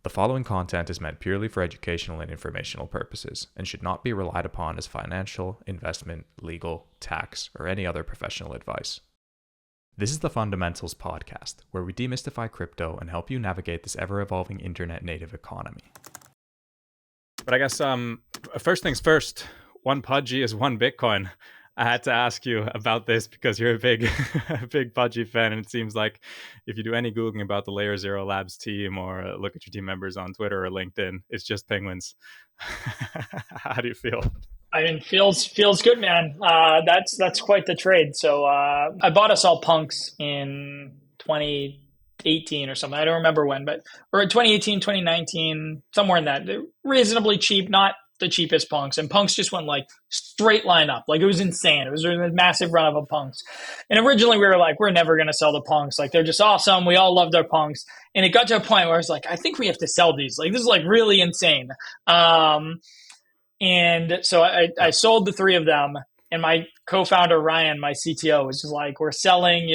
The following content is meant purely for educational and informational purposes and should not be relied upon as financial, investment, legal, tax, or any other professional advice. This is the Fundamentals Podcast, where we demystify crypto and help you navigate this ever-evolving internet-native economy. But I guess first things first, one Pudgy is one Bitcoin. I had to ask you about this because you're a big big Pudgy fan, and it seems like if you do any Googling about the LayerZero Labs team or look at your team members on Twitter or LinkedIn, it's just penguins. How do you feel? I mean, feels good, man. That's quite the trade. So I bought us all punks in 2018 or something. I don't remember when, or 2018, 2019, somewhere in that. They're reasonably cheap, not the cheapest punks. And punks just went like straight line up. Like it was insane. It was a massive run of a punks. And originally we were like, we're never going to sell the punks. Like they're just awesome. We all loved our punks. And it got to a point where I was like, I think we have to sell these. Like this is like really insane. And so I sold the three of them, and my co-founder Ryan, my CTO, was just like, "We're selling,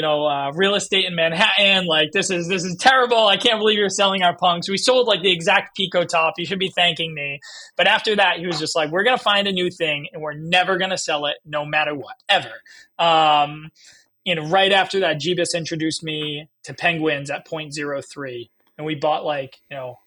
real estate in Manhattan. Like this is terrible. I can't believe you're selling our punks." We sold like the exact Pico top. You should be thanking me. But after that, he was just like, "We're gonna find a new thing, and we're never gonna sell it, no matter what, ever." And right after that, Jeebus introduced me to Penguins at 0.03, and we bought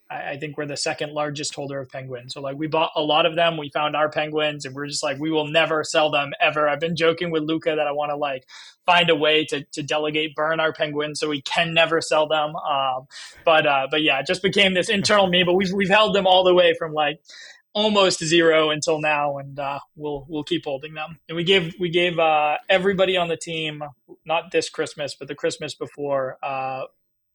I think we're the second largest holder of penguins. So like we bought a lot of them. We found our penguins and we're just like, we will never sell them ever. I've been joking with Luca that I want to like find a way to delegate burn our penguins so we can never sell them. But yeah, it just became this internal meme, but we've held them all the way from like almost zero until now. And we'll keep holding them. And we gave everybody on the team, not this Christmas, but the Christmas before,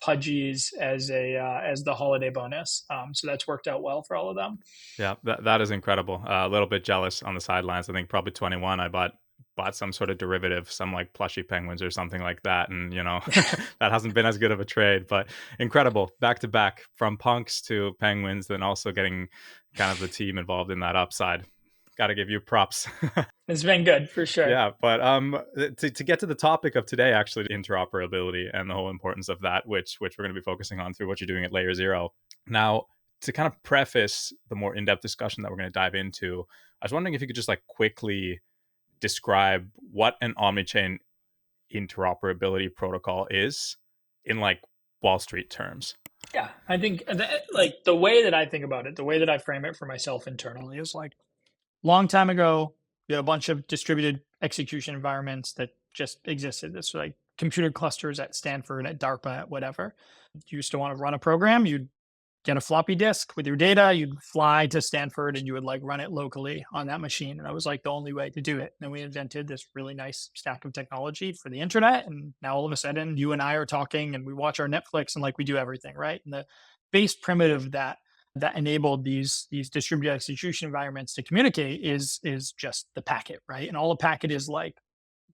Pudgies as the holiday bonus. So that's worked out well for all of them. Yeah, that is incredible. A little bit jealous on the sidelines. I think probably 21, I bought some sort of derivative, some like Pudgy Penguins or something like that. And, that hasn't been as good of a trade, but incredible. Back to back from punks to penguins, then also getting kind of the team involved in that upside. Got to give you props. It's been good for sure. Yeah, but to get to the topic of today, actually, interoperability and the whole importance of that, which we're going to be focusing on through what you're doing at LayerZero. Now, to kind of preface the more in-depth discussion that we're going to dive into, I was wondering if you could just like quickly describe what an omnichain interoperability protocol is in like Wall Street terms. Yeah, I think like the way that I think about it, the way that I frame it for myself internally is like, long time ago, we had a bunch of distributed execution environments that just existed. This was like computer clusters at Stanford, at DARPA, at whatever. You used to want to run a program, you'd get a floppy disk with your data, you'd fly to Stanford and you would like run it locally on that machine. And that was like the only way to do it. And then we invented this really nice stack of technology for the internet. And now all of a sudden you and I are talking and we watch our Netflix and like we do everything, right? And the base primitive that enabled these distributed execution environments to communicate is just the packet, right? And all a packet is like,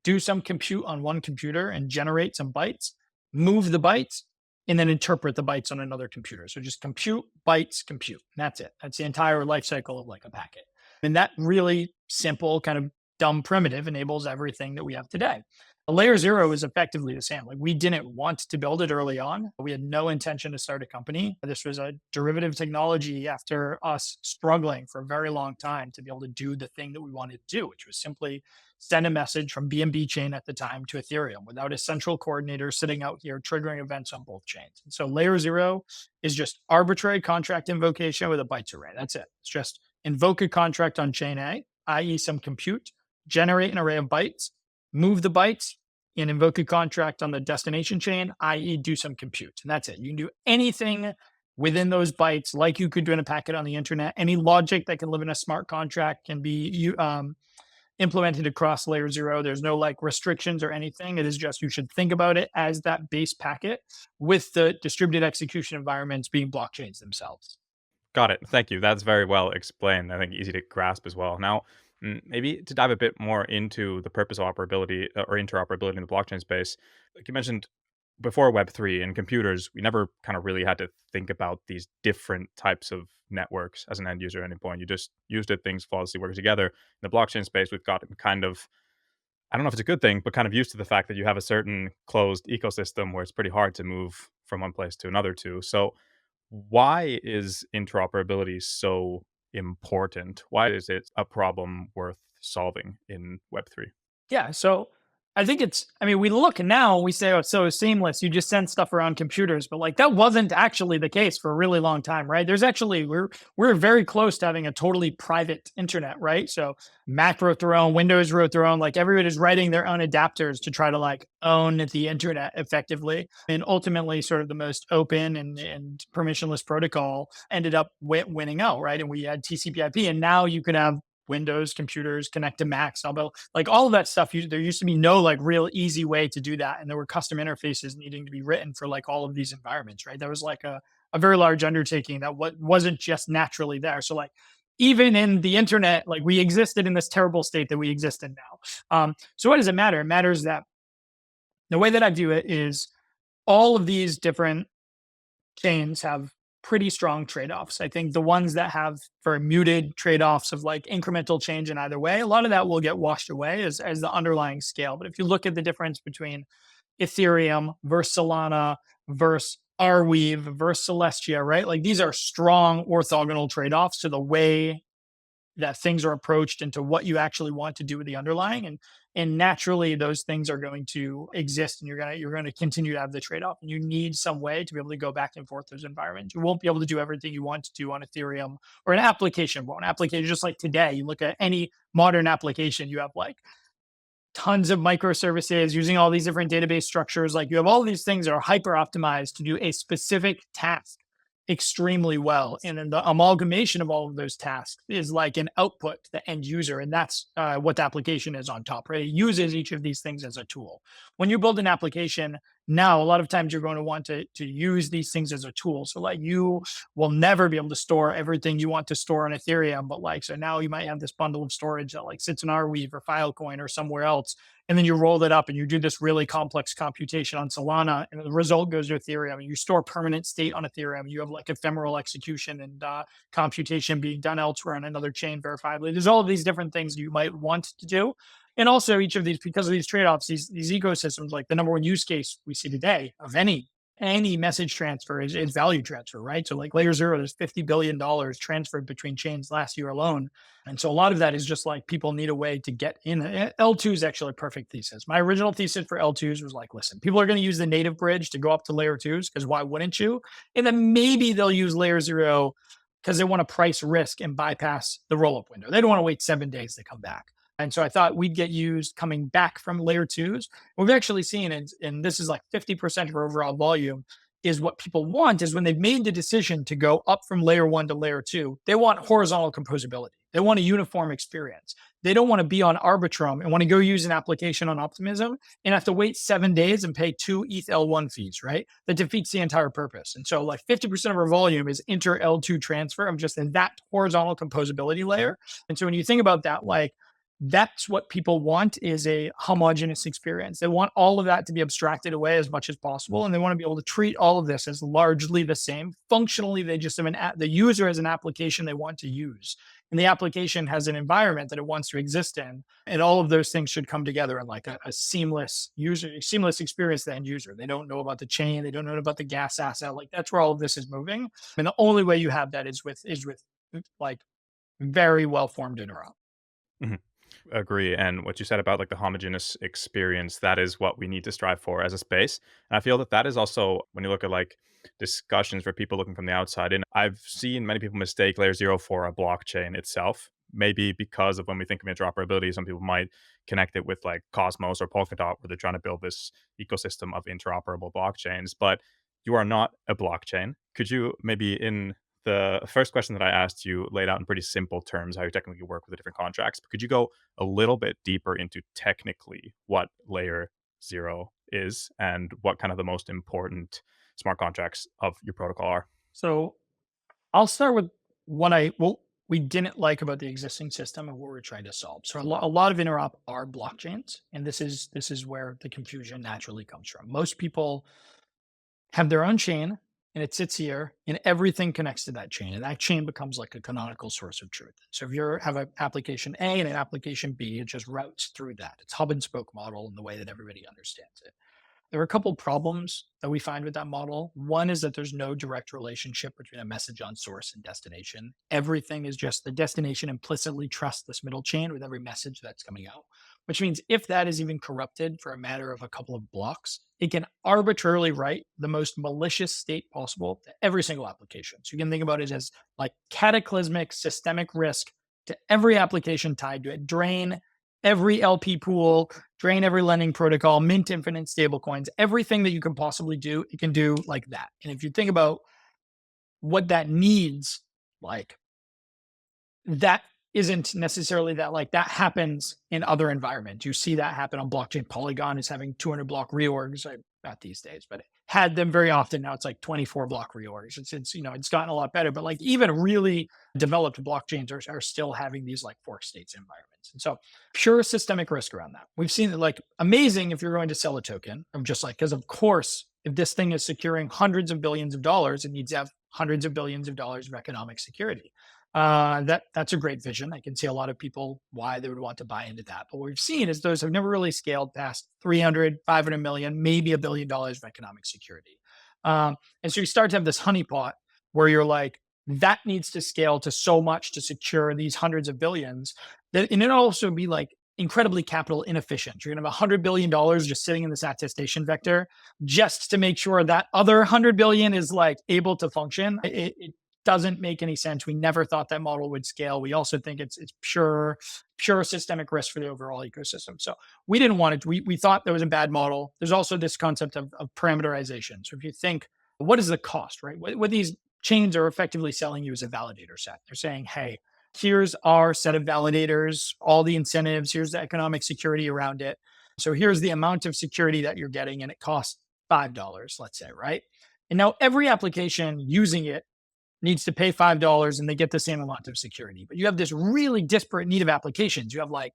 do some compute on one computer and generate some bytes, move the bytes, and then interpret the bytes on another computer. So just compute, bytes, compute. And that's it. That's the entire life cycle of like a packet. And that really simple kind of dumb primitive enables everything that we have today. LayerZero is effectively the same. Like we didn't want to build it early on. We had no intention to start a company. This was a derivative technology after us struggling for a very long time to be able to do the thing that we wanted to do, which was simply send a message from BNB chain at the time to Ethereum without a central coordinator sitting out here triggering events on both chains. And so LayerZero is just arbitrary contract invocation with a bytes array. That's it. It's just invoke a contract on chain A, i.e. some compute, generate an array of bytes, move the bytes, and invoke a contract on the destination chain, i.e. do some compute. And that's it. You can do anything within those bytes like you could do in a packet on the internet. Any logic that can live in a smart contract can be implemented across LayerZero. There's no like restrictions or anything. It is just you should think about it as that base packet with the distributed execution environments being blockchains themselves. Got it. Thank you. That's very well explained. I think easy to grasp as well. Now, maybe to dive a bit more into the purpose of operability or interoperability in the blockchain space, like you mentioned before Web3 and computers, we never kind of really had to think about these different types of networks as an end user at any point. You just used it, things flawlessly work together. In the blockchain space, we've gotten kind of, I don't know if it's a good thing, but kind of used to the fact that you have a certain closed ecosystem where it's pretty hard to move from one place to another too. So Why is interoperability so important? Why is it a problem worth solving in Web3? Yeah, so I think I mean, we look now, we say, oh, it's so seamless. You just send stuff around computers, but like that wasn't actually the case for a really long time, right? There's actually we're very close to having a totally private internet, right? So Mac wrote their own, Windows wrote their own, like everyone is writing their own adapters to try to like own the internet effectively. And ultimately, sort of the most open and permissionless protocol ended up winning out, right? And we had TCP/IP, and now you can have Windows computers connect to Macs, although like all of that stuff, there used to be no like real easy way to do that. And there were custom interfaces needing to be written for like all of these environments, right? That was like a very large undertaking that wasn't just naturally there. So like even in the internet, like we existed in this terrible state that we exist in now. So what does it matter? It matters that the way that I view it is all of these different chains have pretty strong trade-offs. I think the ones that have very muted trade-offs of like incremental change in either way, a lot of that will get washed away as the underlying scale. But if you look at the difference between Ethereum versus Solana versus Arweave versus Celestia, right? Like these are strong orthogonal trade-offs to the way that things are approached into what you actually want to do with the underlying, and naturally those things are going to exist, and you're going to continue to have the trade-off, and you need some way to be able to go back and forth those environments. You won't be able to do everything you want to do on Ethereum, or an application won't. Application, just like today, you look at any modern application, you have like tons of microservices using all these different database structures. Like you have all these things that are hyper optimized to do a specific task extremely well. And then the amalgamation of all of those tasks is like an output to the end user. And that's what the application is on top, right? It uses each of these things as a tool. When you build an application, now a lot of times you're going to want to use these things as a tool. So like you will never be able to store everything you want to store on Ethereum, but like, so now you might have this bundle of storage that like sits in Arweave or Filecoin or somewhere else, and then you roll it up and you do this really complex computation on Solana, and the result goes to Ethereum, and you store permanent state on Ethereum. You have like ephemeral execution and computation being done elsewhere on another chain verifiably. There's all of these different things you might want to do. And also each of these, because of these trade-offs, these ecosystems, like the number one use case we see today of any message transfer is value transfer, right? So like LayerZero, there's $50 billion transferred between chains last year alone. And so a lot of that is just like people need a way to get in. L2 is actually a perfect thesis. My original thesis for L2s was like, listen, people are going to use the native bridge to go up to layer twos, because why wouldn't you? And then maybe they'll use LayerZero because they want to price risk and bypass the rollup window. They don't want to wait 7 days to come back. And so I thought we'd get used coming back from layer twos. What we've actually seen, and this is like 50% of our overall volume, is what people want is when they've made the decision to go up from layer one to layer two, they want horizontal composability. They want a uniform experience. They don't want to be on Arbitrum and want to go use an application on Optimism and have to wait 7 days and pay 2 ETH L1 fees, right? That defeats the entire purpose. And so like 50% of our volume is inter L2 transfer of just that horizontal composability layer. And so when you think about that, like that's what people want, is a homogeneous experience. They want all of that to be abstracted away as much as possible. And they want to be able to treat all of this as largely the same. Functionally, they just have the user has an application they want to use. And the application has an environment that it wants to exist in. And all of those things should come together in like a seamless experience to the end user. They don't know about the chain. They don't know about the gas asset. Like that's where all of this is moving. And the only way you have that is with like very well-formed interop. Mhm. Agree. And what you said about like the homogeneous experience, that is what we need to strive for as a space. And I feel that that is also when you look at like discussions for people looking from the outside. And I've seen many people mistake layer zero for a blockchain itself. Maybe because of when we think of interoperability, some people might connect it with like Cosmos or Polkadot, where they're trying to build this ecosystem of interoperable blockchains. But you are not a blockchain. Could you maybe in the first question that I asked you laid out in pretty simple terms how you technically work with the different contracts, but could you go a little bit deeper into technically what layer zero is and what kind of the most important smart contracts of your protocol are? So I'll start with what we didn't like about the existing system and what we're trying to solve. So a lot of interop are blockchains, and this is where the confusion naturally comes from. Most people have their own chain, and it sits here, and everything connects to that chain, and that chain becomes like a canonical source of truth. So if you have an application A and an application B, it just routes through that. It's hub and spoke model in the way that everybody understands it. There are a couple problems that we find with that model. One is that there's no direct relationship between a message on source and destination. Everything is just the destination implicitly trusts this middle chain with every message that's coming out, which means if that is even corrupted for a matter of a couple of blocks, it can arbitrarily write the most malicious state possible to every single application. So you can think about it as like cataclysmic systemic risk to every application tied to it, drain every LP pool, drain every lending protocol, mint infinite stablecoins, everything that you can possibly do, it can do like that. And if you think about what that needs, like that isn't necessarily that, like that happens in other environments. You see that happen on blockchain. Polygon is having 200 block reorgs, not these days, but it had them very often. Now it's like 24 block reorgs. It's gotten a lot better, but like even really developed blockchains are still having these like fork states environments. And so pure systemic risk around that. We've seen that, like, amazing if you're going to sell a token. I'm just like, because of course, if this thing is securing hundreds of billions of dollars, it needs to have hundreds of billions of dollars of economic security. That's a great vision. I can see a lot of people why they would want to buy into that. But what we've seen is those have never really scaled past 300, 500 million, maybe $1 billion of economic security. And so you start to have this honeypot where you're like, that needs to scale to so much to secure these hundreds of billions. And it also be like incredibly capital inefficient. You're going to have $100 billion just sitting in this attestation vector just to make sure that other 100 billion is like able to function. It doesn't make any sense. We never thought that model would scale. We also think it's pure systemic risk for the overall ecosystem. So we didn't want it. We thought that was a bad model. There's also this concept of parameterization. So if you think, what is the cost, right? What these chains are effectively selling you is a validator set. They're saying, hey, here's our set of validators, all the incentives, here's the economic security around it. So here's the amount of security that you're getting, and it costs $5, let's say, right? And now every application using it needs to pay $5 and they get the same amount of security. But you have this really disparate need of applications. You have like,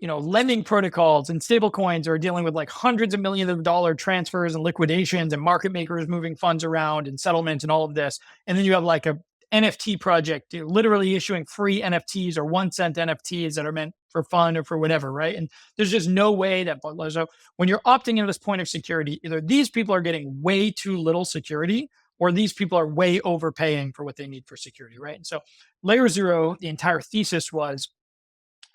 lending protocols and stable coins are dealing with like hundreds of millions of dollar transfers and liquidations and market makers moving funds around and settlements and all of this. And then you have like a NFT project literally issuing free NFTs or 1 cent NFTs that are meant for fun or for whatever, right? And there's just no way that, so when you're opting into this point of security, either these people are getting way too little security or these people are way overpaying for what they need for security, right? And so LayerZero, the entire thesis was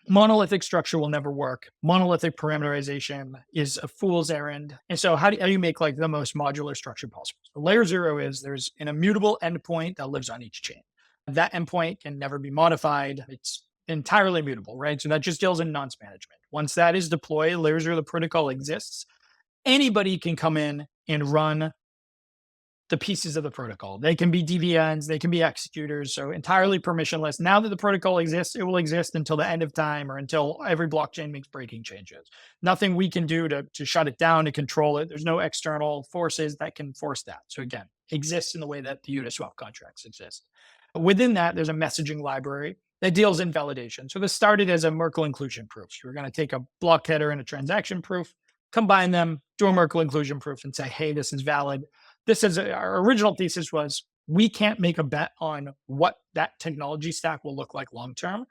monolithic structure will never work. Monolithic parameterization is a fool's errand. And so how do you make like the most modular structure possible? So LayerZero is there's an immutable endpoint that lives on each chain. That endpoint can never be modified. It's entirely immutable, right? So that just deals in nonce management. Once that is deployed, LayerZero, the protocol exists. Anybody can come in and run the pieces of the protocol. They can be DVNs, they can be executors, so entirely permissionless. Now that the protocol exists, it will exist until the end of time or until every blockchain makes breaking changes. Nothing we can do to shut it down, to control it. There's no external forces that can force that. So again, exists in the way that the Uniswap contracts exist. Within that, there's a messaging library that deals in validation. So this started as a Merkle inclusion proof. So we're going to take a block header and a transaction proof, combine them, do a Merkle inclusion proof and say, hey, this is valid. This is our original thesis was we can't make a bet on what that technology stack will look like long term.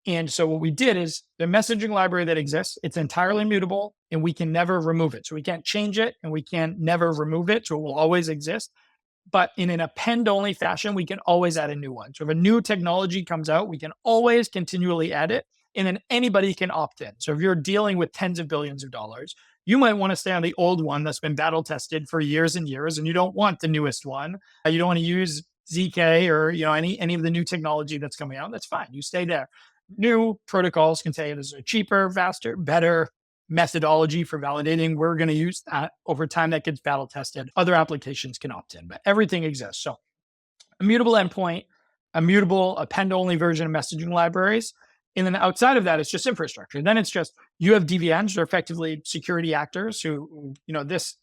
And so what we did is the messaging library that exists, it's entirely mutable and we can never remove it. So we can't change it and we can never remove it. So it will always exist. But in an append only fashion, we can always add a new one. So if a new technology comes out, we can always continually add it. And then anybody can opt in. So if you're dealing with tens of billions of dollars, you might want to stay on the old one that's been battle tested for years and years, and you don't want the newest one. You don't want to use ZK or any of the new technology that's coming out. That's fine. You stay there. New protocols can say there's a cheaper, faster, better methodology for validating. We're going to use that over time. That gets battle tested. Other applications can opt in, but everything exists. So immutable endpoint, immutable append-only version of messaging libraries. And then outside of that, it's just infrastructure. Then it's just, you have DVNs, they're effectively security actors who,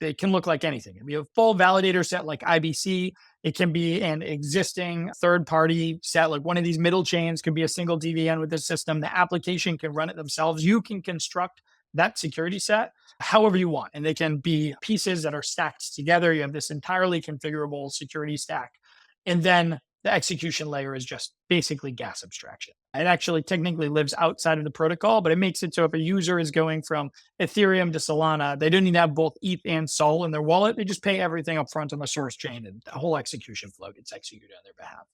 they can look like anything. It can be a full validator set like IBC. It can be an existing third-party set, like one of these middle chains could be a single DVN with the system. The application can run it themselves. You can construct that security set however you want. And they can be pieces that are stacked together. You have this entirely configurable security stack. And then the execution layer is just basically gas abstraction. It actually technically lives outside of the protocol, but it makes it so if a user is going from Ethereum to Solana, they don't need to have both ETH and Sol in their wallet. They just pay everything up front on the source chain, and the whole execution flow gets executed on their behalf.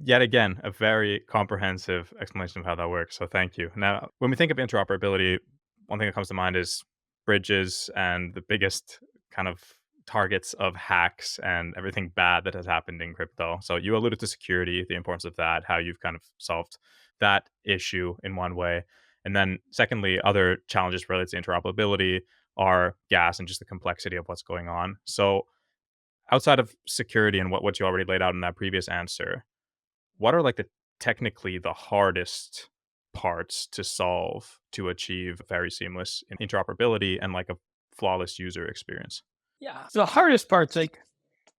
Yet again, a very comprehensive explanation of how that works. So thank you. Now, when we think of interoperability, one thing that comes to mind is bridges and the biggest kind of targets of hacks and everything bad that has happened in crypto. So you alluded to security, the importance of that, how you've kind of solved that issue in one way. And then secondly, other challenges related to interoperability are gas and just the complexity of what's going on. So outside of security and what you already laid out in that previous answer, what are like technically the hardest parts to solve to achieve very seamless interoperability and like a flawless user experience? Yeah. So the hardest part's like,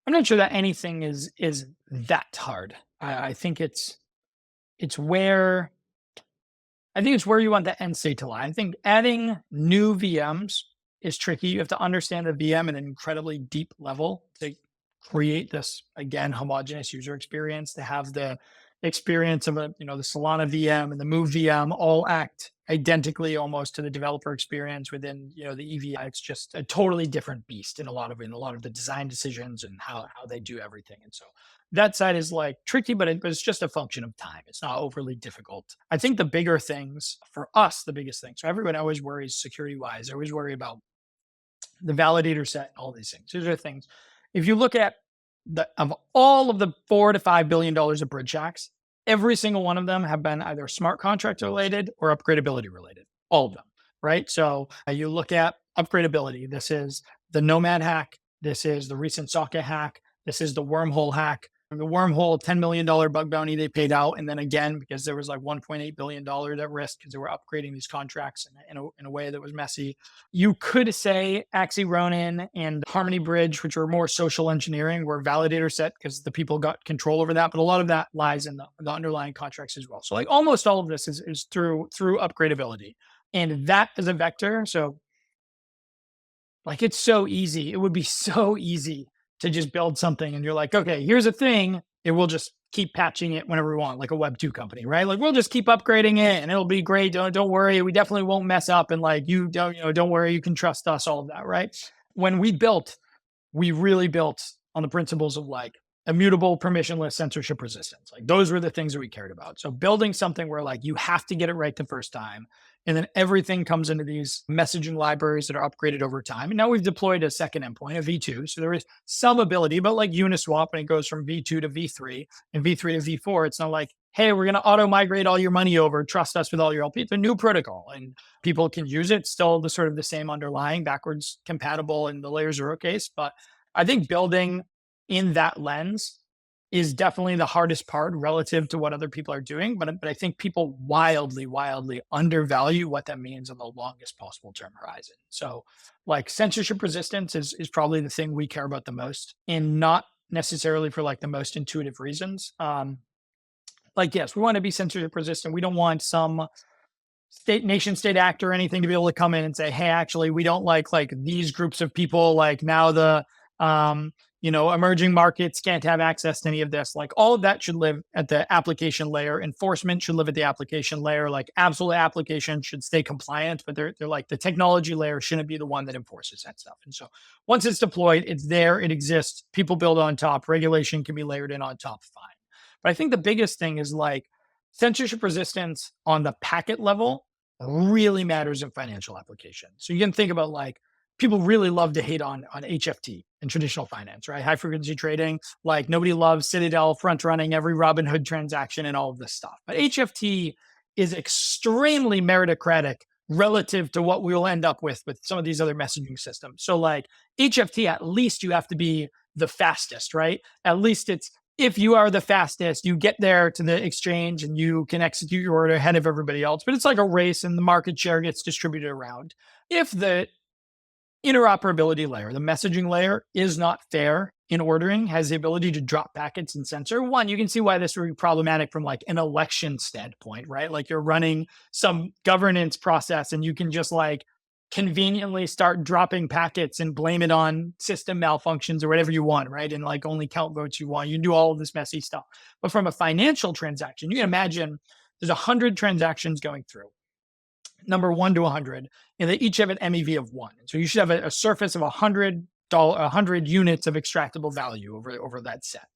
I'm not sure that anything is that hard. I think it's where you want the end state to lie. I think adding new VMs is tricky. You have to understand the VM at an incredibly deep level to create this, again, homogeneous user experience, to have the experience of the Solana VM and the Move VM all act identically almost to the developer experience within, the EVI. It's just a totally different beast in a lot of the design decisions and how they do everything. And so that side is like tricky, but it's just a function of time. It's not overly difficult. I think the bigger things for us, the biggest thing. So everyone always worries security wise. They always worry about the validator set, all these things. These are things. If you look at of all of the $4 to $5 billion of bridge hacks, every single one of them have been either smart contract related or upgradability related. All of them, right? So you look at upgradability. This is the Nomad hack. This is the recent socket hack. This is the wormhole hack. The wormhole $10 million bug bounty they paid out. And then again, because there was like $1.8 billion at risk because they were upgrading these contracts in a way that was messy. You could say Axie Ronin and Harmony Bridge, which are more social engineering, were validator set because the people got control over that. But a lot of that lies in the underlying contracts as well. So like almost all of this is through upgradability. And that is a vector. So like it's so easy. It would be so easy to just build something and you're like, okay, here's a thing. It will just keep patching it whenever we want, like a Web 2 company, right? Like we'll just keep upgrading it and it'll be great. Don't worry. We definitely won't mess up. And like don't worry. You can trust us, all of that, right? When we really built on the principles of like immutable, permissionless, censorship resistance. Like those were the things that we cared about. So building something where like you have to get it right the first time. And then everything comes into these messaging libraries that are upgraded over time. And now we've deployed a second endpoint, a V2. So there is some ability, but like Uniswap, when it goes from V2 to V3 and V3 to V4, it's not like, hey, we're going to auto migrate all your money over. Trust us with all your LP. It's a new protocol and people can use it. Still the sort of the same underlying backwards compatible in the LayerZero case. But I think building in that lens is definitely the hardest part relative to what other people are doing. But I think people wildly, wildly undervalue what that means on the longest possible term horizon. So like censorship resistance is probably the thing we care about the most, and not necessarily for like the most intuitive reasons. Like, yes, we want to be censorship resistant. We don't want some nation state actor or anything to be able to come in and say, hey, actually, we don't like these groups of people. Like now the, emerging markets can't have access to any of this. Like all of that should live at the application layer. Enforcement should live at the application layer. Like absolute application should stay compliant, but they're like the technology layer shouldn't be the one that enforces that stuff. And so once it's deployed, it's there, it exists. People build on top. Regulation can be layered in on top. Fine. But I think the biggest thing is like censorship resistance on the packet level really matters in financial applications. So you can think about like people really love to hate on HFT in traditional finance, right? High frequency trading. Like nobody loves Citadel front running every Robinhood transaction and all of this stuff. But HFT is extremely meritocratic relative to what we will end up with some of these other messaging systems. So like HFT, at least you have to be the fastest, right? At least it's, if you are the fastest, you get there to the exchange and you can execute your order ahead of everybody else. But it's like a race and the market share gets distributed around. If the interoperability layer, the messaging layer, is not fair in ordering, has the ability to drop packets and censor, one, you can see why this would be problematic from like an election standpoint, right? Like you're running some governance process and you can just like conveniently start dropping packets and blame it on system malfunctions or whatever you want, right? And like only count votes you want. You can do all of this messy stuff. But from a financial transaction, you can imagine there's 100 transactions going through, number 1 to 100, and they each have an MEV of 1. So you should have a surface of $100 units of extractable value over that set.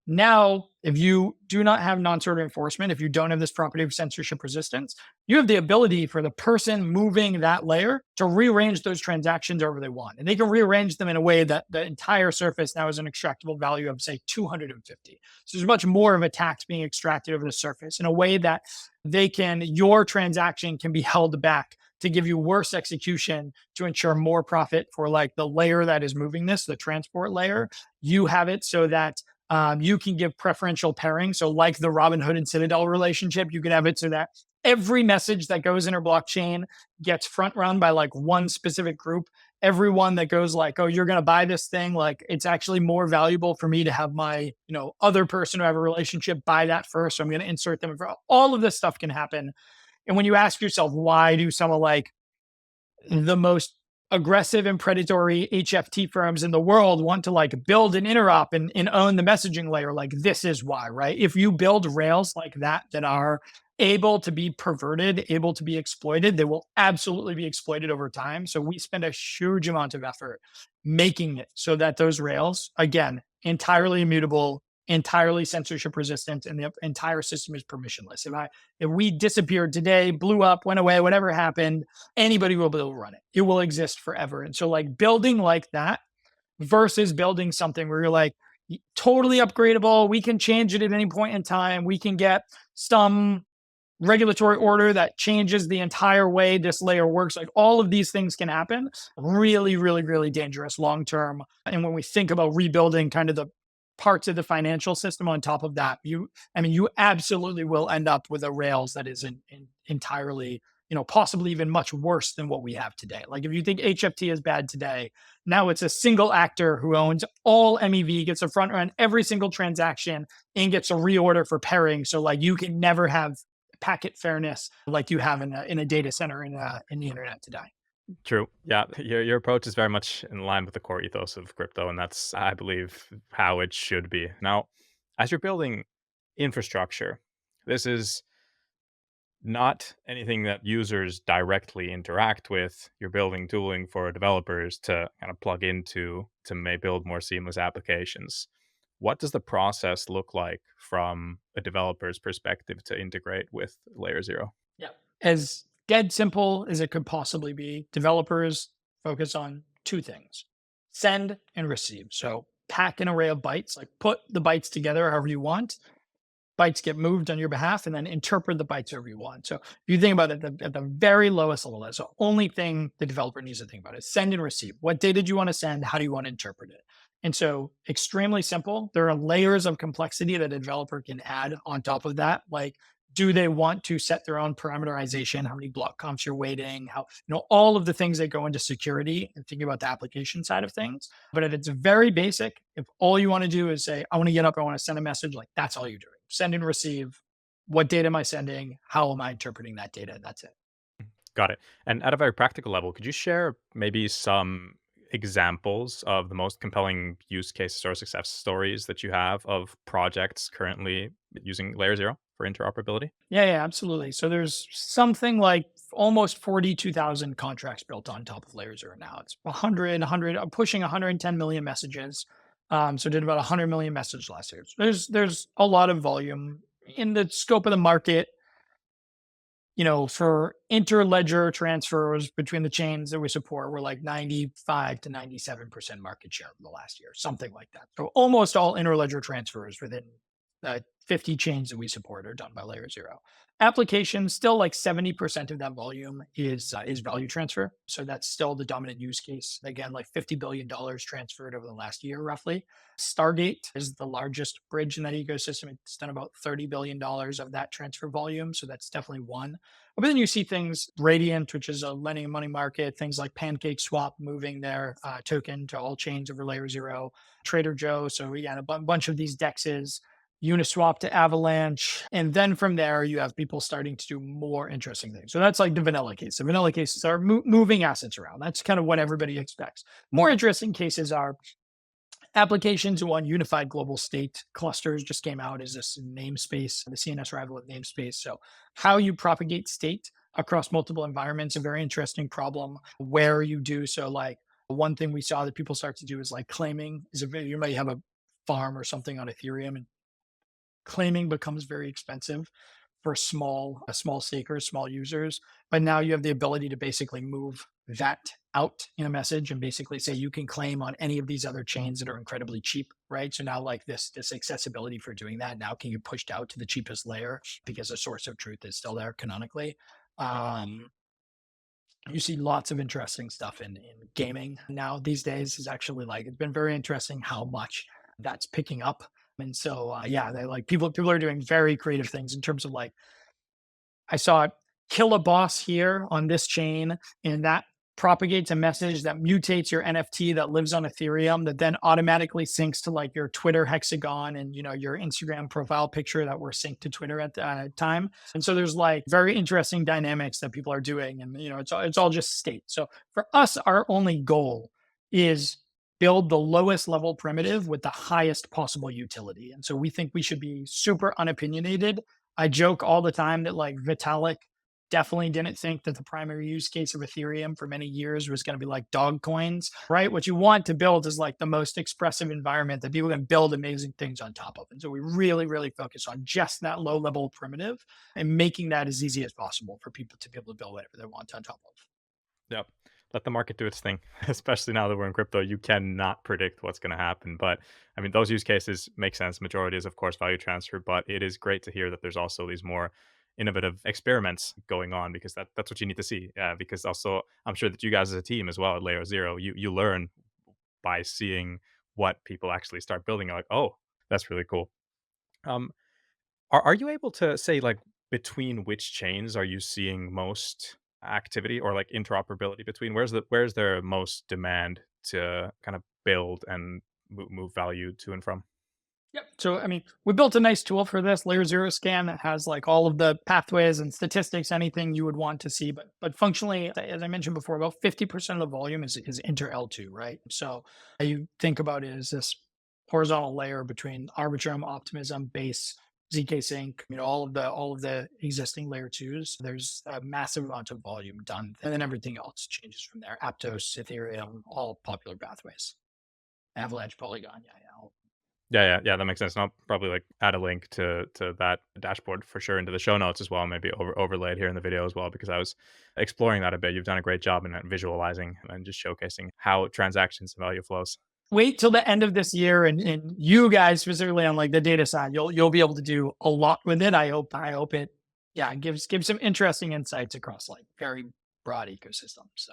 Now, if you do not have non-sorter enforcement, if you don't have this property of censorship resistance, you have the ability for the person moving that layer to rearrange those transactions however they want. And they can rearrange them in a way that the entire surface now has an extractable value of, say, 250. So there's much more of a tax being extracted over the surface in a way that your transaction can be held back to give you worse execution to ensure more profit for like the layer that is moving this, the transport layer. You have it so that you can give preferential pairing. So like the Robinhood and Citadel relationship, you can have it so that every message that goes in our blockchain gets front run by like one specific group. Everyone that goes like, oh, you're going to buy this thing, like it's actually more valuable for me to have my, other person who I have a relationship buy that first. So I'm going to insert them. All of this stuff can happen. And when you ask yourself, why do some of like the most aggressive and predatory HFT firms in the world want to like build an interop and own the messaging layer, like this is why, right? If you build rails like that are able to be perverted, able to be exploited, they will absolutely be exploited over time. So we spend a huge amount of effort making it so that those rails, again, entirely immutable, entirely censorship resistant, and the entire system is permissionless. If we disappeared today, blew up, went away, whatever happened, anybody will be able to run it. It will exist forever. And so like building like that versus building something where you're like totally upgradable, we can change it at any point in time, we can get some regulatory order that changes the entire way this layer works. Like all of these things can happen. Really, really, really dangerous long term. And when we think about rebuilding kind of the parts of the financial system on top of that, you absolutely will end up with a rails that is entirely, possibly even much worse than what we have today. Like if you think HFT is bad today, now it's a single actor who owns all MEV, gets a front run every single transaction, and gets a reorder for pairing. So like you can never have packet fairness like you have in a data center in the internet today. True. Yeah. Your approach is very much in line with the core ethos of crypto. And that's, I believe, how it should be. Now, as you're building infrastructure, this is not anything that users directly interact with. You're building tooling for developers to kind of plug into to build more seamless applications. What does the process look like from a developer's perspective to integrate with LayerZero? Yeah. As dead simple as it could possibly be, developers focus on two things: send and receive. So pack an array of bytes, like put the bytes together however you want. Bytes get moved on your behalf, and then interpret the bytes however you want. So if you think about it at the very lowest level, that's the only thing the developer needs to think about is send and receive. What data do you want to send? How do you want to interpret it? And so extremely simple. There are layers of complexity that a developer can add on top of that. Like, do they want to set their own parameterization? How many block comps you're waiting? How, all of the things that go into security and thinking about the application side of things. But at its very basic, if all you want to do is say, I want to get up, I want to send a message, like that's all you're doing. Send and receive. What data am I sending? How am I interpreting that data? That's it. Got it. And at a very practical level, could you share maybe some examples of the most compelling use cases or success stories that you have of projects currently using LayerZero for interoperability? Yeah, absolutely. So there's something like almost 42,000 contracts built on top of LayerZero now. It's 100, pushing 110 million messages. So did about 100 million messages last year. So there's a lot of volume in the scope of the market. For interledger transfers between the chains that we support, we're like 95 to 97% market share for the last year, something like that. So almost all interledger transfers within 50 chains that we support are done by LayerZero. Applications, still like 70% of that volume is value transfer. So that's still the dominant use case. Again, like $50 billion transferred over the last year, roughly. Stargate is the largest bridge in that ecosystem. It's done about $30 billion of that transfer volume. So that's definitely one. But then you see things, Radiant, which is a lending and money market, things like Pancake Swap moving their token to all chains over LayerZero, Trader Joe. So again, a bunch of these dexes. Uniswap to Avalanche. And then from there, you have people starting to do more interesting things. So that's like the vanilla case. The vanilla cases are moving assets around. That's kind of what everybody expects. More interesting cases are applications on unified global state clusters. Just came out as this namespace, the CNS rival with namespace. So how you propagate state across multiple environments, a very interesting problem where you do so. Like one thing we saw that people start to do is like claiming you might have a farm or something on Ethereum, and claiming becomes very expensive for small stakers, small users. But now you have the ability to basically move that out in a message and basically say you can claim on any of these other chains that are incredibly cheap, right? So now like this accessibility for doing that now can get pushed out to the cheapest layer because the source of truth is still there canonically. You see lots of interesting stuff in gaming now these days. Is actually like it's been very interesting how much that's picking up. And so yeah, they like people are doing very creative things in terms of like I saw it kill a boss here on this chain, and that propagates a message that mutates your NFT that lives on Ethereum that then automatically syncs to like your Twitter hexagon and your Instagram profile picture that were synced to Twitter at the time. And so there's like very interesting dynamics that people are doing, and it's all just state. So for us, our only goal is build the lowest level primitive with the highest possible utility. And so we think we should be super unopinionated. I joke all the time that like Vitalik definitely didn't think that the primary use case of Ethereum for many years was going to be like dog coins, right? What you want to build is like the most expressive environment that people can build amazing things on top of. And so we really, really focus on just that low level primitive and making that as easy as possible for people to be able to build whatever they want on top of. Yep. Let the market do its thing, especially now that we're in crypto. You cannot predict what's going to happen. But I mean, those use cases make sense. Majority is, of course, value transfer. But it is great to hear that there's also these more innovative experiments going on, because that's what you need to see. Because also, I'm sure that you guys as a team as well at LayerZero, you learn by seeing what people actually start building. You're like, oh, that's really cool. Um, are you able to say like between which chains are you seeing most activity or like interoperability between? Where's there most demand to kind of build and move value to and from? Yep. So, I mean, we built a nice tool for this LayerZero scan that has like all of the pathways and statistics, anything you would want to see. But functionally, as I mentioned before, about 50% of the volume is inter L2, right? So you think about it as this horizontal layer between Arbitrum, Optimism, Base, ZK Sync, all of the existing layer twos. There's a massive amount of volume done, and then everything else changes from there. Aptos, Ethereum, all popular pathways. Avalanche, Polygon, yeah. Yeah, that makes sense. And I'll probably like add a link to that dashboard for sure into the show notes as well, maybe overlaid here in the video as well, because I was exploring that a bit. You've done a great job in visualizing and just showcasing how transactions and value flows. Wait till the end of this year, and you guys specifically on like the data side, you'll be able to do a lot with it. I hope it gives some interesting insights across like very broad ecosystem. So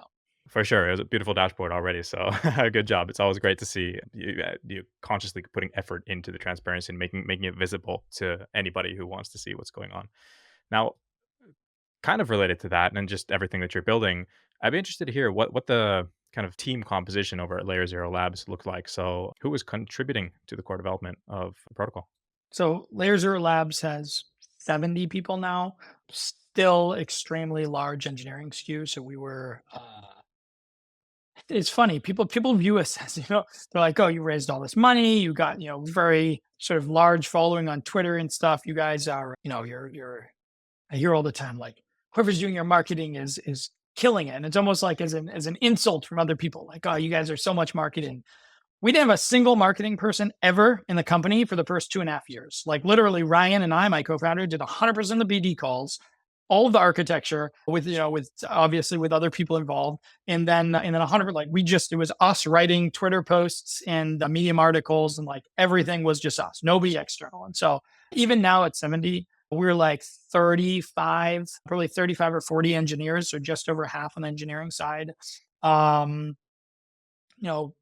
For sure, it was a beautiful dashboard already. So good job. It's always great to see you consciously putting effort into the transparency and making it visible to anybody who wants to see what's going on. Now, kind of related to that and just everything that you're building, I'd be interested to hear what the kind of team composition over at LayerZero Labs looked like. So who was contributing to the core development of the protocol? LayerZero Labs has 70 people now, still extremely large engineering skew. So we were it's funny. People view us as, they're like, oh, you raised all this money, you got, very sort of large following on Twitter and stuff. You guys are, you're I hear all the time, like, whoever's doing your marketing is killing it. And it's almost like as an insult from other people, like, oh, you guys are so much marketing. We didn't have a single marketing person ever in the company for the first 2.5 years. Like literally Ryan and I, my co-founder, did 100% of the BD calls, all of the architecture with obviously with other people involved. And then 100, like it was us writing Twitter posts and Medium articles, and like everything was just us, nobody external. And so even now at 70, we're like 35, probably 35 or 40 engineers. So just over half on the engineering side.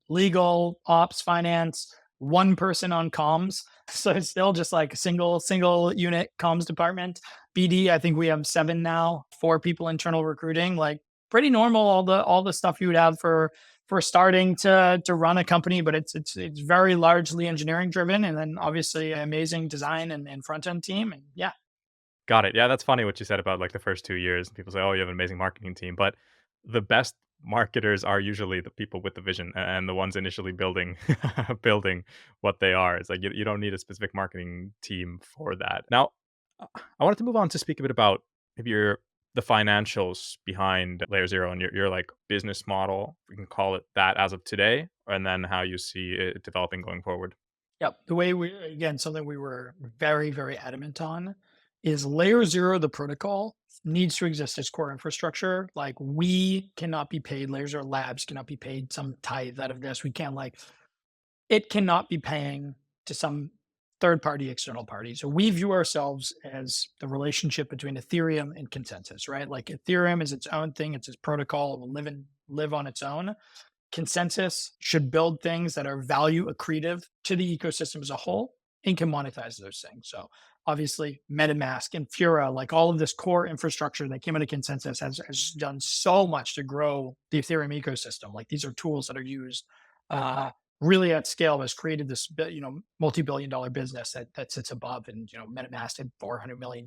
Legal, ops, finance, one person on comms. So it's still just like a single unit comms department. BD, I think we have 7 now, 4 people internal recruiting, like pretty normal, all the stuff you would have for for starting to run a company, but it's very largely engineering driven, and then obviously amazing design and front end team, and yeah. Got it. Yeah, that's funny what you said about like the first 2 years. People say, "Oh, you have an amazing marketing team," but the best marketers are usually the people with the vision and the ones initially building building what they are. It's like you don't need a specific marketing team for that. Now, I wanted to move on to speak a bit about maybe the financials behind Layer Zero and your like business model. We can call it that as of today, and then how you see it developing going forward. Yep. The way we, again, something we were very, very adamant on is layer zero, the protocol needs to exist as core infrastructure. Like we cannot be paid, LayerZero Labs cannot be paid some tithe out of this. We can't like, it cannot be paying to some third party, external party. So we view ourselves as the relationship between Ethereum and consensus, right? Like Ethereum is its own thing. It's its protocol. It will live on its own. Consensus should build things that are value accretive to the ecosystem as a whole and can monetize those things. So obviously MetaMask and Fura, like all of this core infrastructure that came out of Consensus has done so much to grow the Ethereum ecosystem. Like these are tools that are used really at scale, has created this multi-billion-dollar business that sits above. And MetaMask did $400 million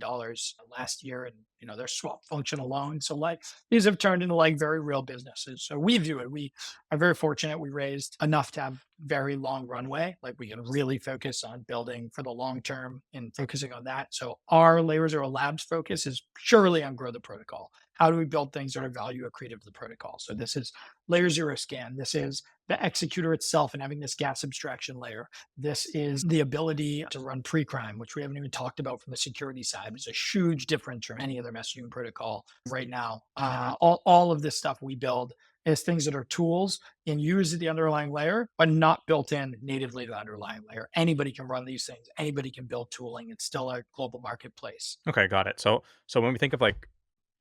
last year, and their swap function alone. So like these have turned into like very real businesses. So we view it. We are very fortunate. We raised enough to have very long runway. Like we can really focus on building for the long term and focusing on that. So our LayerZero Labs focus is purely on grow the protocol. How do we build things that are value accretive to the protocol? So this is LayerZero Scan. This is the executor itself and having this gas abstraction layer. This is the ability to run pre-crime, which we haven't even talked about from the security side. It's a huge difference from any other messaging protocol right now. All of this stuff we build is things that are tools and use the underlying layer, but not built in natively to the underlying layer. Anybody can run these things. Anybody can build tooling. It's still a global marketplace. Okay, got it. So when we think of like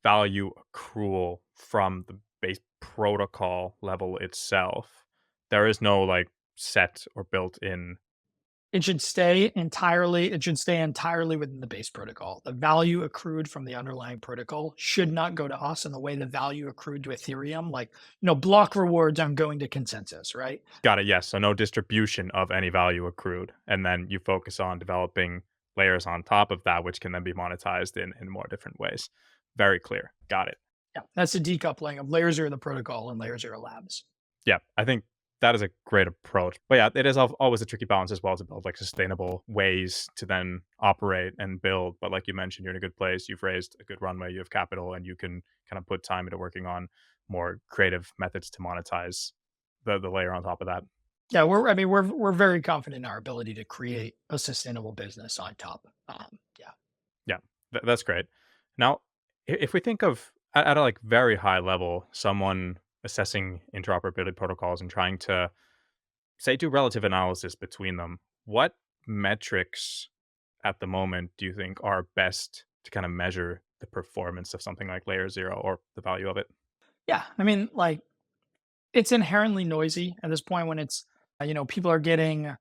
value accrual from the base protocol level itself, there is no like set or built in. It should stay entirely within the base protocol. The value accrued from the underlying protocol should not go to us in the way the value accrued to Ethereum. Like, block rewards aren't going to consensus, right? Got it. Yes. So no distribution of any value accrued. And then you focus on developing layers on top of that, which can then be monetized in more different ways. Very clear. Got it. Yeah. That's the decoupling of LayerZero the protocol and LayerZero Labs. Yeah. I think that is a great approach. But yeah, it is always a tricky balance as well to build like sustainable ways to then operate and build. But like you mentioned, you're in a good place. You've raised a good runway, you have capital, and you can kind of put time into working on more creative methods to monetize the layer on top of that. Yeah, we're very confident in our ability to create a sustainable business on top. Yeah. Yeah, that's great. Now, if we think of at a like very high level, someone assessing interoperability protocols and trying to say do relative analysis between them, what metrics at the moment do you think are best to kind of measure the performance of something like Layer Zero or the value of it? Yeah. Like it's inherently noisy at this point when it's, people are getting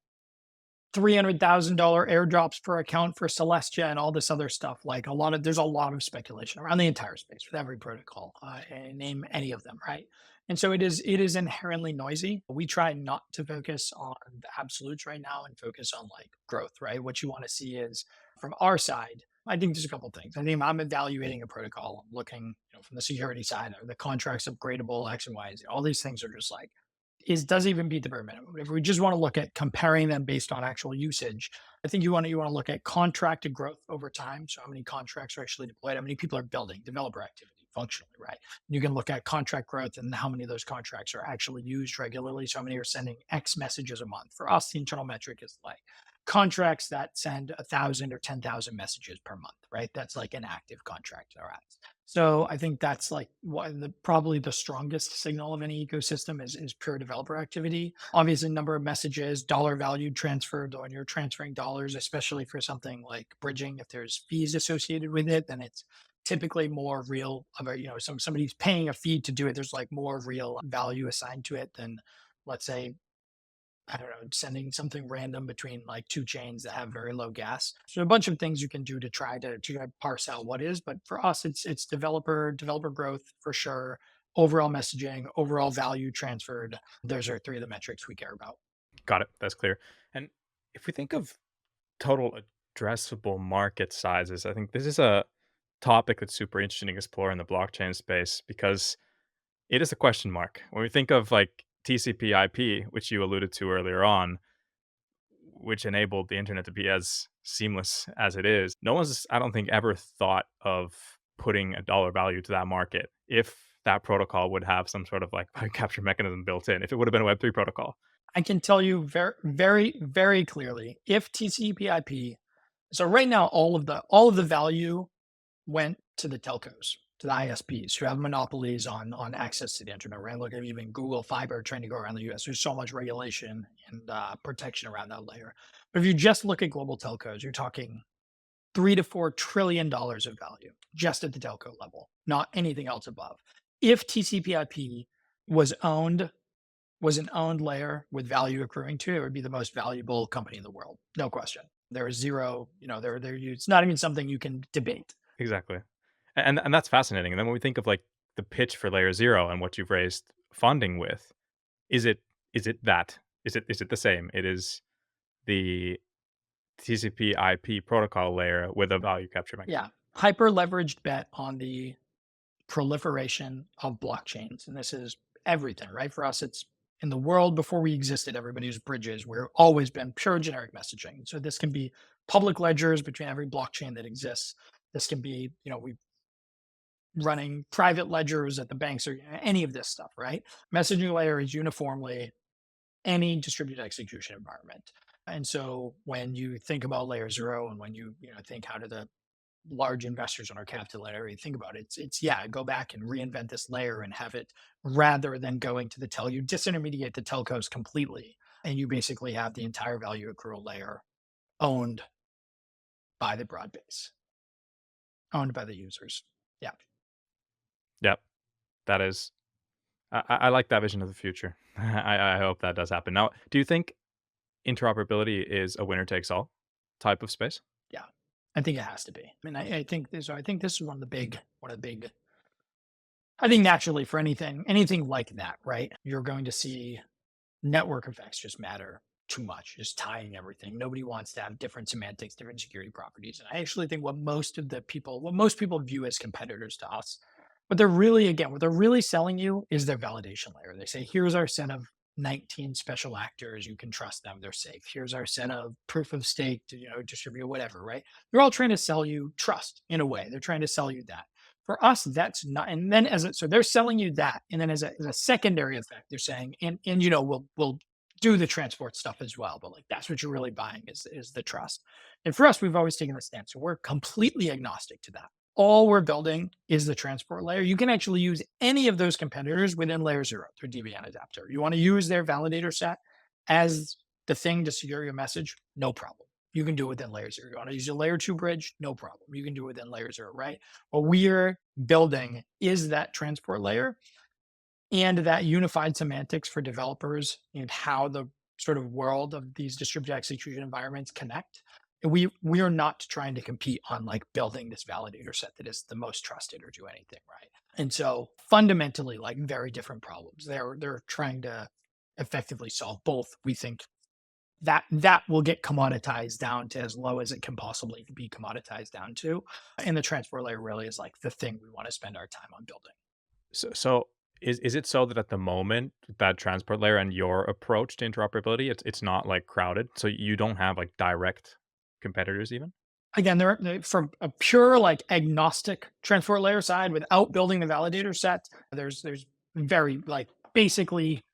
$300,000 airdrops per account for Celestia and all this other stuff. Like there's a lot of speculation around the entire space with every protocol, and name any of them, right? And so it is inherently noisy. We try not to focus on the absolutes right now and focus on like growth, right? What you want to see is from our side. I think there's a couple of things. I think I'm evaluating a protocol. I'm looking, from the security side, are the contracts upgradable, X and Y, Z. All these things are just like, does it even beat the bare minimum? If we just want to look at comparing them based on actual usage, I think you want to look at contracted growth over time. So how many contracts are actually deployed? How many people are building developer activity functionally, right? And you can look at contract growth and how many of those contracts are actually used regularly. So how many are sending X messages a month? For us, the internal metric is like contracts that send 1,000 or 10,000 messages per month, right? That's like an active contract or apps. So I think that's like probably the strongest signal of any ecosystem is pure developer activity. Obviously, number of messages, dollar value transferred. When you're transferring dollars, especially for something like bridging, if there's fees associated with it, then it's typically more real. Somebody's paying a fee to do it. There's like more real value assigned to it than, let's say, I don't know, sending something random between like two chains that have very low gas. So a bunch of things you can do to try to parse out what is, but for us, it's developer growth for sure. overall messaging, overall value transferred. Those are three of the metrics we care about. Got it. That's clear. And if we think of total addressable market sizes, I think this is a topic that's super interesting to explore in the blockchain space because it is a question mark. When we think of like TCP/IP, which you alluded to earlier on, which enabled the internet to be as seamless as it is, no one's, I don't think, ever thought of putting a dollar value to that market if that protocol would have some sort of like value capture mechanism built in, if it would have been a Web3 protocol. I can tell you very, very, very clearly if TCP/IP. So right now, all of the value went to the telcos, to the ISPs who have monopolies on access to the internet. Right? Look at even Google Fiber trying to go around the U.S. There's so much regulation and protection around that layer. But if you just look at global telcos, you're talking $3 to $4 trillion of value just at the telco level, not anything else above. If TCP/IP was an owned layer with value accruing to it, it would be the most valuable company in the world. No question. There is zero, it's not even something you can debate. Exactly. And that's fascinating. And then when we think of like the pitch for LayerZero and what you've raised funding with, is it that? Is it the same? It is the TCP/IP protocol layer with a value capture mechanism. Yeah. Hyper leveraged bet on the proliferation of blockchains. And this is everything, right? For us, it's in the world before we existed, everybody used bridges. We've always been pure generic messaging. So this can be public ledgers between every blockchain that exists. This can be, we running private ledgers at the banks or any of this stuff, right? Messaging layer is uniformly any distributed execution environment. And so when you think about LayerZero and when you think how do the large investors on our capital area think about it, it's go back and reinvent this layer and have it rather than going to you disintermediate the telcos completely. And you basically have the entire value accrual layer owned by the broad base, owned by the users. Yeah. Yep. That is, I like that vision of the future. I hope that does happen. Now, do you think interoperability is a winner takes all type of space? Yeah. I think it has to be. I mean, I think this is one of the big, I think naturally for anything like that, right? You're going to see network effects just matter too much, just tying everything. Nobody wants to have different semantics, different security properties. And I actually think what most people view as competitors to us, what they're really selling you is their validation layer. They say, here's our set of 19 special actors. You can trust them. They're safe. Here's our set of proof of stake to, distribute whatever, right? They're all trying to sell you trust in a way. They're trying to sell you that. For us, that's not. And then so they're selling you that. And then as a secondary effect, they're saying, and we'll do the transport stuff as well. But like, that's what you're really buying is the trust. And for us, we've always taken the stance. So we're completely agnostic to that. All we're building is the transport layer. You can actually use any of those competitors within LayerZero through DVN adapter. You want to use their validator set as the thing to secure your message? No problem. You can do it within LayerZero. You want to use a layer 2 bridge? No problem. You can do it within LayerZero, right? What we're building is that transport layer and that unified semantics for developers and how the sort of world of these distributed execution environments connect. We are not trying to compete on like building this validator set that is the most trusted or do anything, right? And so fundamentally, like very different problems. They're trying to effectively solve both. We think that will get commoditized down to as low as it can possibly be commoditized down to. And the transport layer really is like the thing we want to spend our time on building. So is it so that at the moment that transport layer and your approach to interoperability, it's not like crowded, so you don't have like direct competitors even? Again, they're from a pure like agnostic transport layer side without building the validator set. There's very like basically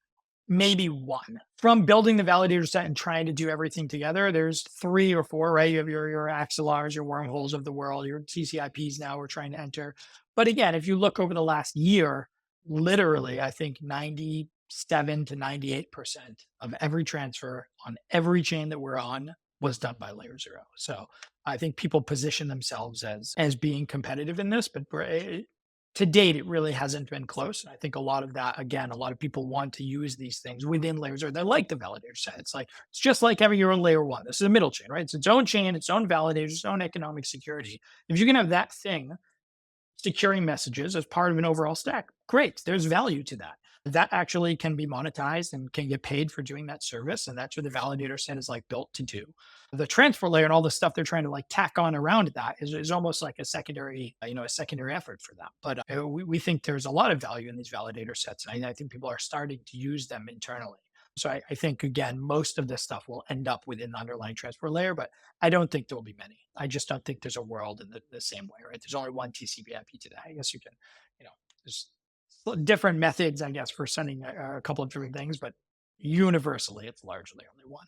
maybe one. From building the validator set and trying to do everything together, there's 3 or 4, right? You have your Axelars, your wormholes of the world, your TCIPs now we're trying to enter. But again, if you look over the last year, literally, I think 97 to 98% of every transfer on every chain that we're on was done by LayerZero. So I think people position themselves as being competitive in this, but to date, it really hasn't been close. And I think a lot of that, again, a lot of people want to use these things within LayerZero. They like the validator set. It's just like having your own layer 1. This is a middle chain, right? It's its own chain, its own validator, its own economic security. If you can have that thing securing messages as part of an overall stack. Great, there's value to that. That actually can be monetized and can get paid for doing that service. And that's what the validator set is like built to do. The transport layer and all the stuff they're trying to like tack on around that is almost like a secondary, a secondary effort for them. But we think there's a lot of value in these validator sets. And I think people are starting to use them internally. So I think, again, most of this stuff will end up within the underlying transport layer, but I don't think there will be many. I just don't think there's a world in the same way, right? There's only one TCP IP today. I guess you can, there's different methods, I guess, for sending a couple of different things, but universally, it's largely only one.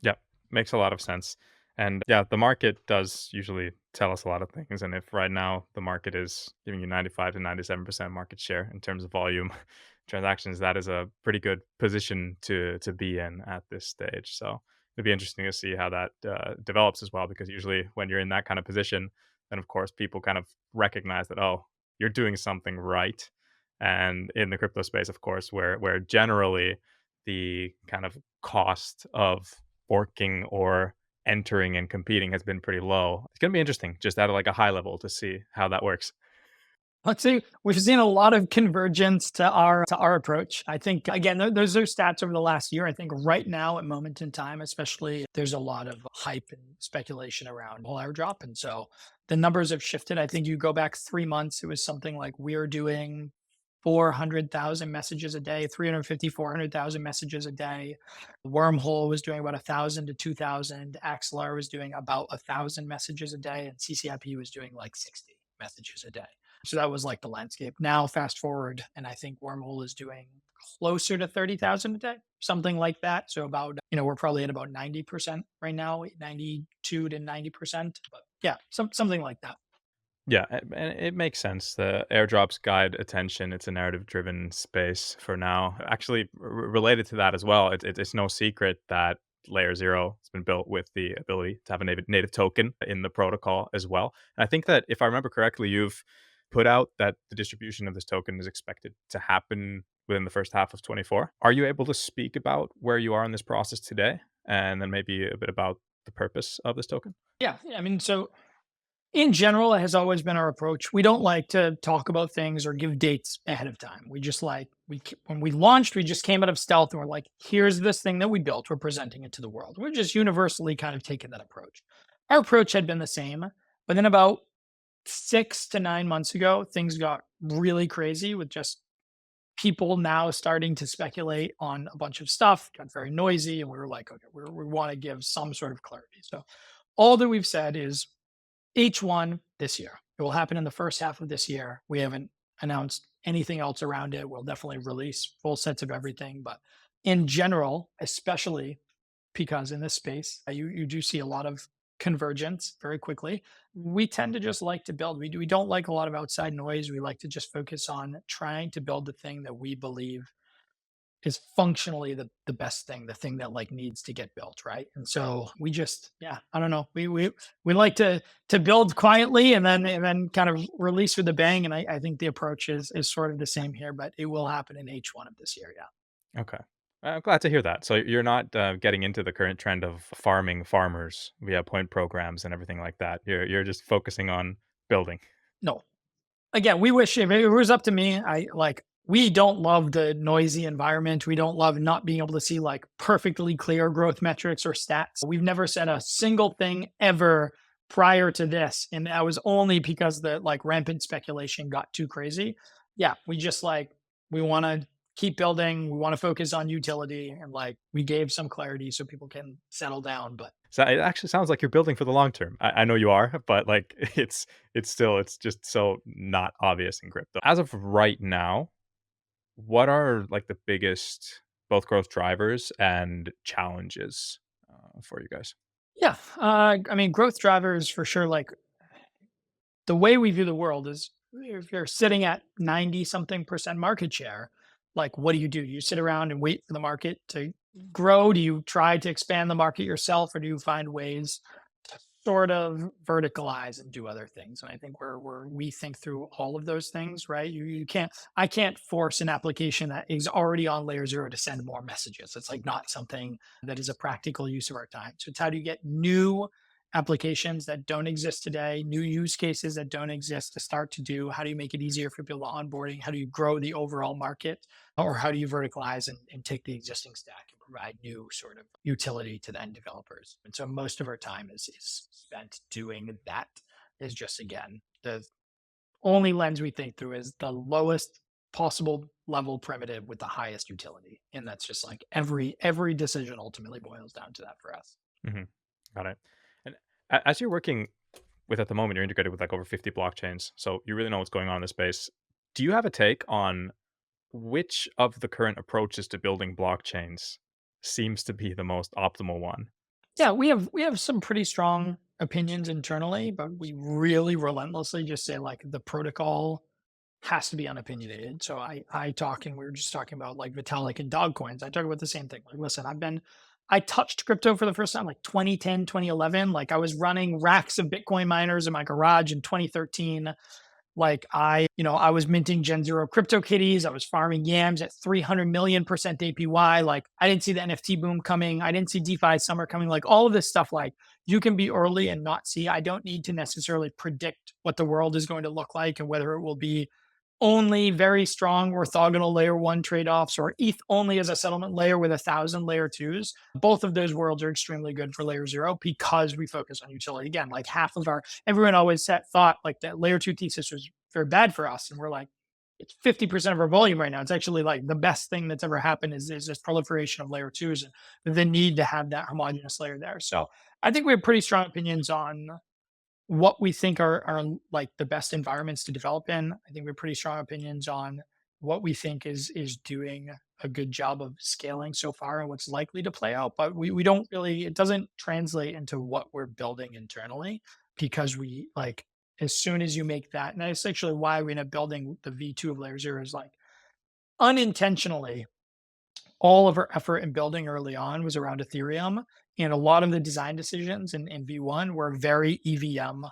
Yep, makes a lot of sense. And yeah, the market does usually tell us a lot of things. And if right now the market is giving you 95 to 97% market share in terms of volume transactions, that is a pretty good position to be in at this stage. So it'd be interesting to see how that develops as well, because usually when you're in that kind of position, then of course people kind of recognize that, oh, you're doing something right. And in the crypto space, of course, where generally the kind of cost of forking or entering and competing has been pretty low. It's gonna be interesting just at like a high level to see how that works. Let's see. We've seen a lot of convergence to our approach. I think again, those are stats over the last year. I think right now, at moment in time, especially, there's a lot of hype and speculation around whole airdrop, and so the numbers have shifted. I think you go back 3 months, it was something like we're doing 400,000 messages a day, 350, 400,000 messages a day. Wormhole was doing about 1,000 to 2,000. Axelar was doing about 1,000 messages a day, and CCIP was doing like 60 messages a day. So that was like the landscape. Now, fast forward, and I think Wormhole is doing closer to 30,000 a day, something like that. So about, we're probably at about 90% right now, 92 to 90%. But yeah, something like that. Yeah, and it makes sense. The airdrops guide attention. It's a narrative-driven space for now. Actually, related to that as well, it's no secret that Layer Zero has been built with the ability to have a native token in the protocol as well. And I think that if I remember correctly, you've put out that the distribution of this token is expected to happen within the first half of 24. Are you able to speak about where you are in this process today, and then maybe a bit about the purpose of this token? Yeah. I mean, so in general, it has always been our approach. We don't like to talk about things or give dates ahead of time. We just like when we launched, we just came out of stealth and we're like, here's this thing that we built. We're presenting it to the world. We're just universally kind of taking that approach. Our approach had been the same, but then about 6 to 9 months ago, things got really crazy with just people now starting to speculate on a bunch of stuff. Got very noisy, and we were like, okay, we want to give some sort of clarity. So all that we've said is H1 this year. It will happen in the first half of this year. We haven't announced anything else around it. We'll definitely release full sets of everything. But in general, especially because in this space, you do see a lot of convergence very quickly. We tend to just like to build. We don't like a lot of outside noise. We like to just focus on trying to build the thing that we believe is functionally the best thing, the thing that like needs to get built, right? And so we just, yeah, I don't know. We like to build quietly and then kind of release with a bang. And I think the approach is sort of the same here, but it will happen in H1 of this year. Yeah. Okay. I'm glad to hear that. So you're not getting into the current trend of farming farmers via point programs and everything like that. You're just focusing on building. No. Again, we wish if it was up to me, we don't love the noisy environment. We don't love not being able to see like perfectly clear growth metrics or stats. We've never said a single thing ever prior to this. And that was only because the like rampant speculation got too crazy. Yeah, we just we want to keep building. We want to focus on utility, and like we gave some clarity so people can settle down. But So it actually sounds like you're building for the long term. I know you are, but like it's just so not obvious in crypto. As of right now, what are like the biggest both growth drivers and challenges for you guys? yeah, I mean, growth drivers for sure. Like the way we view the world is if you're sitting at 90 something percent market share, like what do? You sit around and wait for the market to grow? Do you try to expand the market yourself, or do you find ways to sort of verticalize and do other things? And I think we think through all of those things, right? I can't force an application that is already on layer zero to send more messages. It's like not something that is a practical use of our time. So it's how do you get new applications that don't exist today, new use cases that don't exist to start to do. How do you make it easier for people to onboarding? How do you grow the overall market? Or how do you verticalize and take the existing stack and provide new sort of utility to the end developers? And so most of our time is spent doing that. Is just, again, the only lens we think through is the lowest possible level primitive with the highest utility. And that's just like every decision ultimately boils down to that for us. Hmm. Got it. And as you're working with at the moment, you're integrated with like over 50 blockchains. So you really know what's going on in the space. Do you have a take on which of the current approaches to building blockchains seems to be the most optimal one? Yeah, we have some pretty strong opinions internally, but we really relentlessly just say like the protocol has to be unopinionated. So I talk, and we were just talking about like Vitalik and dog coins. I talk about the same thing. Like, listen, I touched crypto for the first time like 2010, 2011. Like I was running racks of Bitcoin miners in my garage in 2013. Like I was minting Gen Zero crypto kitties. I was farming yams at 300 million% APY. Like I didn't see the NFT boom coming. I didn't see DeFi summer coming. Like all of this stuff, like you can be early and not see. I don't need to necessarily predict what the world is going to look like and whether it will be only very strong orthogonal layer one trade-offs or ETH only as a settlement layer with 1,000 layer twos. Both of those worlds are extremely good for layer zero because we focus on utility. Again, like everyone always thought like that layer two thesis was very bad for us. And we're like, it's 50% of our volume right now. It's actually like the best thing that's ever happened is this proliferation of layer twos and the need to have that homogeneous layer there. So I think we have pretty strong opinions on what we think are like the best environments to develop in. I think we have pretty strong opinions on what we think is doing a good job of scaling so far and what's likely to play out. But we don't really, it doesn't translate into what we're building internally because we like as soon as you make that, and that's actually why we end up building the V2 of layer zero is like unintentionally all of our effort in building early on was around Ethereum. And a lot of the design decisions in V1 were very EVM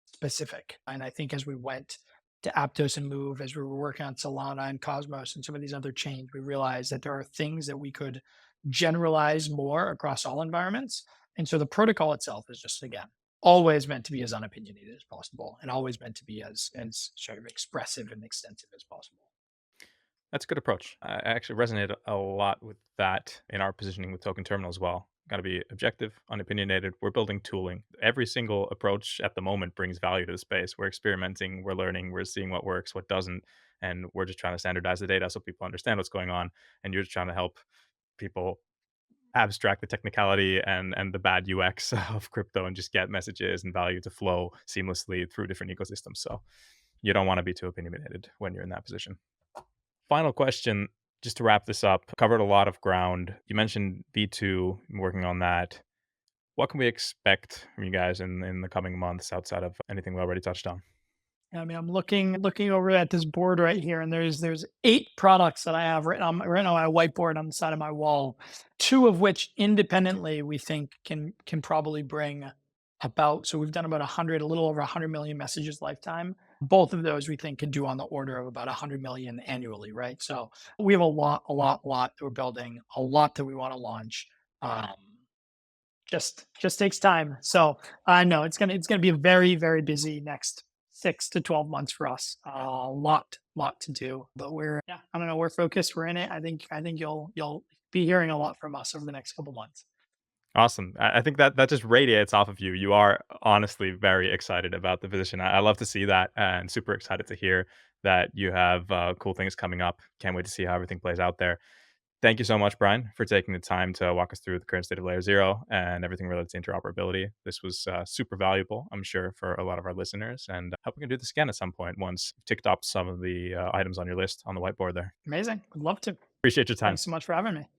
specific. And I think as we went to Aptos and Move, as we were working on Solana and Cosmos and some of these other chains, we realized that there are things that we could generalize more across all environments. And so the protocol itself is just, again, always meant to be as unopinionated as possible and always meant to be as sort of expressive and extensive as possible. That's a good approach. I actually resonate a lot with that in our positioning with Token Terminal as well. Got to be objective, unopinionated. We're building tooling. Every single approach at the moment brings value to the space. We're experimenting, we're learning, we're seeing what works, what doesn't, and we're just trying to standardize the data so people understand what's going on. And you're just trying to help people abstract the technicality and the bad UX of crypto and just get messages and value to flow seamlessly through different ecosystems. So you don't want to be too opinionated when you're in that position. Final question, just to wrap this up. Covered a lot of ground. You mentioned V2, working on that. What can we expect from you guys in the coming months outside of anything we already touched on? I mean, I'm looking over at this board right here, and there's 8 products that I have written on my whiteboard on the side of my wall. 2 of which independently we think can probably bring about. So we've done about a little over 100 million messages lifetime. Both of those we think can do on the order of about 100 million annually, right? So we have a lot that we're building, a lot that we want to launch. Just takes time. So I know it's gonna be a very, very busy next 6 to 12 months for us. A lot to do, but I don't know, we're focused. We're in it. I think you'll be hearing a lot from us over the next couple months. Awesome. I think that just radiates off of you. You are honestly very excited about the position. I love to see that and super excited to hear that you have cool things coming up. Can't wait to see how everything plays out there. Thank you so much, Bryan, for taking the time to walk us through the current state of LayerZero and everything related to interoperability. This was super valuable, I'm sure, for a lot of our listeners. And I hope we can do this again at some point once you've ticked off some of the items on your list on the whiteboard there. Amazing. Would love to. Appreciate your time. Thanks so much for having me.